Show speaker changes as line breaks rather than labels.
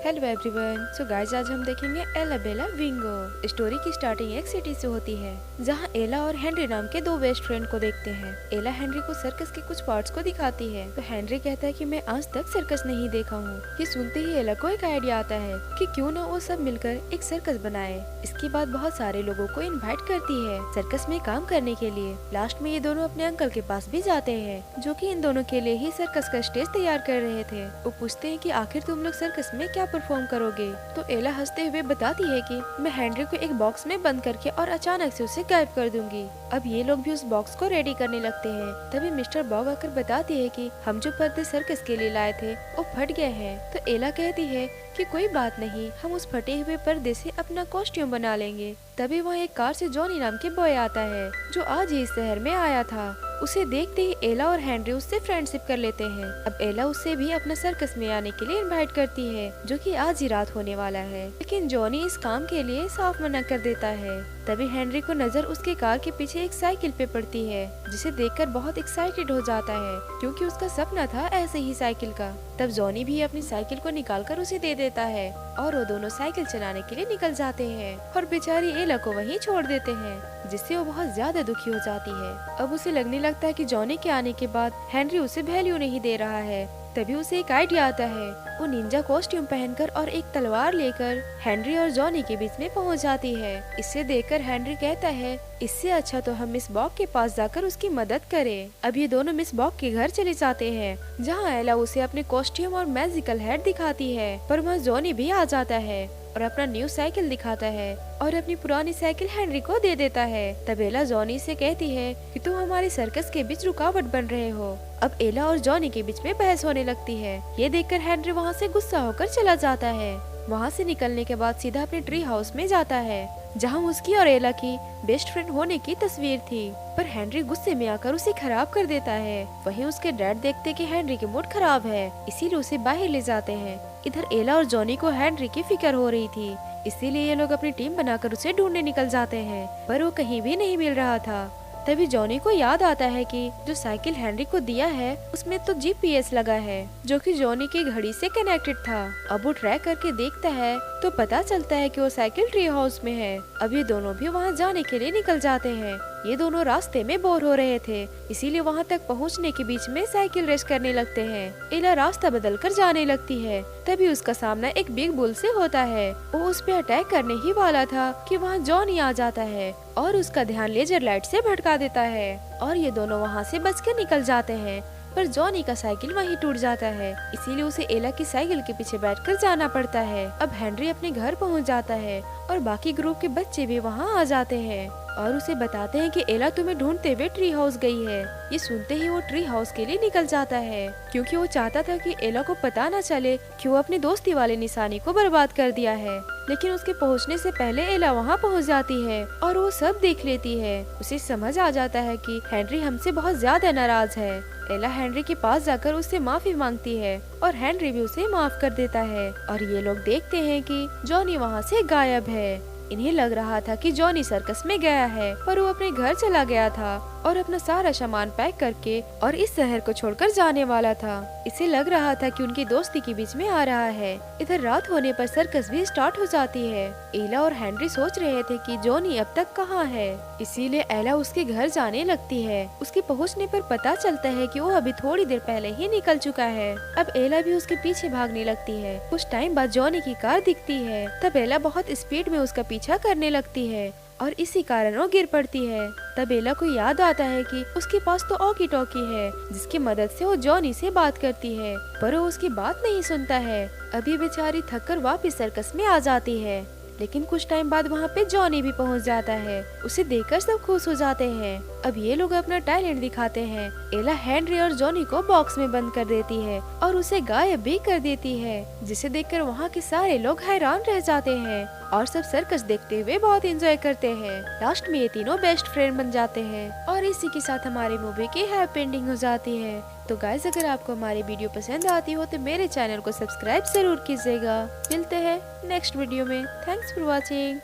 Hello everyone. So guys, आज हम देखेंगे एला बेला विंगो। स्टोरी की स्टार्टिंग एक सिटी से होती है जहां एला और हेनरी नाम के दो बेस्ट फ्रेंड को देखते हैं। एला हेनरी को सर्कस के कुछ पार्ट्स को दिखाती है तो हेनरी कहता है कि मैं आज तक सर्कस नहीं देखा हूँ। ये सुनते ही एला को एक आइडिया आता है कि क्यों ना वो सब मिलकर एक सर्कस बनाए। इसके बाद बहुत सारे लोगों को इनवाइट करती है सर्कस में काम करने के लिए। लास्ट में ये दोनों अपने अंकल के पास भी जाते हैं जो कि इन दोनों के लिए ही सर्कस का स्टेज तैयार कर रहे थे। वो पूछते हैं कि आखिर तुम लोग सर्कस में क्या परफॉर्म करोगे। तो एला हंसते हुए बताती है कि मैं हेनरी को एक बॉक्स में बंद करके और अचानक से उसे गायब कर दूंगी। अब ये लोग भी उस बॉक्स को रेडी करने लगते हैं। तभी मिस्टर बॉग आकर बताती है कि हम जो पर्दे सर्कस के लिए लाए थे वो फट गए हैं। तो एला कहती है कि कोई बात नहीं, हम उस फटे हुए पर्दे से अपना कॉस्ट्यूम बना लेंगे। तभी वहाँ एक कार से जॉनी नाम के बॉय आता है जो आज ही इस शहर में आया था। उसे देखते ही एला और हेनरी उससे फ्रेंडशिप कर लेते हैं। अब एला उससे भी अपना सर्कस में आने के लिए इनवाइट करती है जो कि आज ही रात होने वाला है, लेकिन जॉनी इस काम के लिए साफ मना कर देता है। तभी हेनरी को नजर उसके कार के पीछे एक साइकिल पे पड़ती है जिसे देखकर बहुत एक्साइटेड हो जाता है क्योंकि उसका सपना था ऐसे ही साइकिल का। तब जॉनी भी अपनी साइकिल को निकालकर उसे दे देता है और वो दोनों साइकिल चलाने के लिए निकल जाते हैं और बेचारी एला को वहीं छोड़ देते हैं, जिससे वो बहुत ज्यादा दुखी हो जाती है। अब उसे लगने लगता है कि जॉनी के आने के बाद हेनरी उसे वैल्यू नहीं दे रहा है। तभी उसे एक आइडिया आता है। वो निंजा कॉस्ट्यूम पहनकर और एक तलवार लेकर हेनरी और जॉनी के बीच में पहुंच जाती है। इसे देखकर हेनरी कहता है इससे अच्छा तो हम मिस बॉग के पास जाकर उसकी मदद करें। अब ये दोनों मिस बॉग के घर चले जाते हैं जहां एला उसे अपने कॉस्ट्यूम और मैजिकल हेड दिखाती है, पर वहाँ जॉनी भी आ जाता है और अपना न्यू साइकिल दिखाता है और अपनी पुरानी साइकिल हेनरी को दे देता है। तब एला जॉनी से कहती है कि तुम हमारे सर्कस के बीच रुकावट बन रहे हो। अब एला और जॉनी के बीच में बहस होने लगती है। ये देखकर हेनरी वहाँ से गुस्सा होकर चला जाता है। वहाँ से निकलने के बाद सीधा अपने ट्री हाउस में जाता है जहाँ उसकी और एला की बेस्ट फ्रेंड होने की तस्वीर थी, पर हेनरी गुस्से में आकर उसे खराब कर देता है। वहीं उसके डैड देखते कि हेनरी की मूड खराब है, इसीलिए उसे बाहर ले जाते हैं। इधर एला और जॉनी को हेनरी की फिक्र हो रही थी, इसीलिए ये लोग अपनी टीम बनाकर उसे ढूंढने निकल जाते हैं, पर वो कहीं भी नहीं मिल रहा था। तभी जॉनी को याद आता है कि जो साइकिल हेनरी को दिया है उसमें तो जीपीएस लगा है जो कि जॉनी की घड़ी से कनेक्टेड था। अब वो ट्रैक करके देखता है तो पता चलता है कि वो साइकिल ट्री हाउस में है। अब ये दोनों भी वहाँ जाने के लिए निकल जाते हैं। ये दोनों रास्ते में बोर हो रहे थे, इसीलिए वहाँ तक पहुँचने के बीच में साइकिल रेस करने लगते हैं। एला रास्ता बदल कर जाने लगती है। तभी उसका सामना एक बिग बुल से होता है। वो उस पे अटैक करने ही वाला था कि वहाँ जॉनी आ जाता है और उसका ध्यान लेजर लाइट से भटका देता है और ये दोनों वहाँ से बचकर निकल जाते हैं। पर जॉनी का साइकिल वहीं टूट जाता है, इसीलिए उसे एला की साइकिल के पीछे बैठकर जाना पड़ता है। अब हेनरी अपने घर पहुँच जाता है और बाकी ग्रुप के बच्चे भी वहाँ आ जाते हैं और उसे बताते हैं कि एला तुम्हें ढूंढते हुए ट्री हाउस गई है। ये सुनते ही वो ट्री हाउस के लिए निकल जाता है क्योंकि वो चाहता था कि एला को पता न चले कि वो अपनी दोस्ती वाले निशानी को बर्बाद कर दिया है। लेकिन उसके पहुंचने से पहले एला वहां पहुंच जाती है और वो सब देख लेती है। उसे समझ आ जाता है कि हेनरी हमसे बहुत ज्यादा नाराज है। एला हेनरी के पास जाकर उससे माफी मांगती है और हेनरी भी उसे माफ कर देता है और ये लोग देखते हैं कि जॉनी वहाँ से गायब है। इन्हें लग रहा था कि जॉनी सर्कस में गया है, पर वो अपने घर चला गया था और अपना सारा सामान पैक करके और इस शहर को छोड़कर जाने वाला था। इसे लग रहा था कि उनकी दोस्ती के बीच में आ रहा है। इधर रात होने पर सर्कस भी स्टार्ट हो जाती है। एला और हेनरी सोच रहे थे कि जॉनी अब तक कहाँ है, इसीलिए एला उसके घर जाने लगती है। उसके पहुँचने पर पता चलता है कि वो अभी थोड़ी देर पहले ही निकल चुका है। अब एला भी उसके पीछे भागने लगती है। कुछ टाइम बाद जॉनी की कार दिखती है। तब एला बहुत स्पीड में उसका पीछा करने लगती है और इसी कारण वो गिर पड़ती है। तब एला को याद आता है कि उसके पास तो ऑकी टॉकी है जिसकी मदद से वो जॉनी से बात करती है, पर वो उसकी बात नहीं सुनता है। अभी बेचारी थककर वापस सर्कस में आ जाती है, लेकिन कुछ टाइम बाद वहाँ पे जॉनी भी पहुँच जाता है। उसे देखकर सब खुश हो जाते हैं। अब ये लोग अपना टैलेंट दिखाते हैं। एला हेनरी और जॉनी को बॉक्स में बंद कर देती है और उसे गायब भी कर देती है, जिसे देखकर वहाँ के सारे लोग हैरान रह जाते हैं और सब सर्कस देखते हुए बहुत एंजॉय करते हैं। लास्ट में ये तीनों बेस्ट फ्रेंड बन जाते हैं और इसी के साथ हमारी मूवी की हैप्पी एंडिंग हो जाती है। तो गाइस, अगर आपको हमारी वीडियो पसंद आती हो तो मेरे चैनल को सब्सक्राइब जरूर कीजिएगा। मिलते हैं नेक्स्ट वीडियो में। Thanks for watching.